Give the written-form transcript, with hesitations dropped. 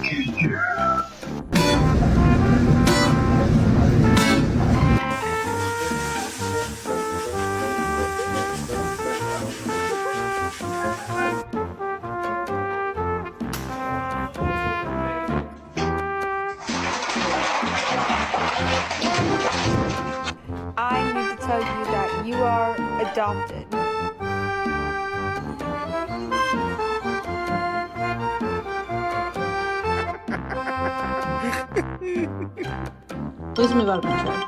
I need to tell you that you are adopted. Ismi var bunun.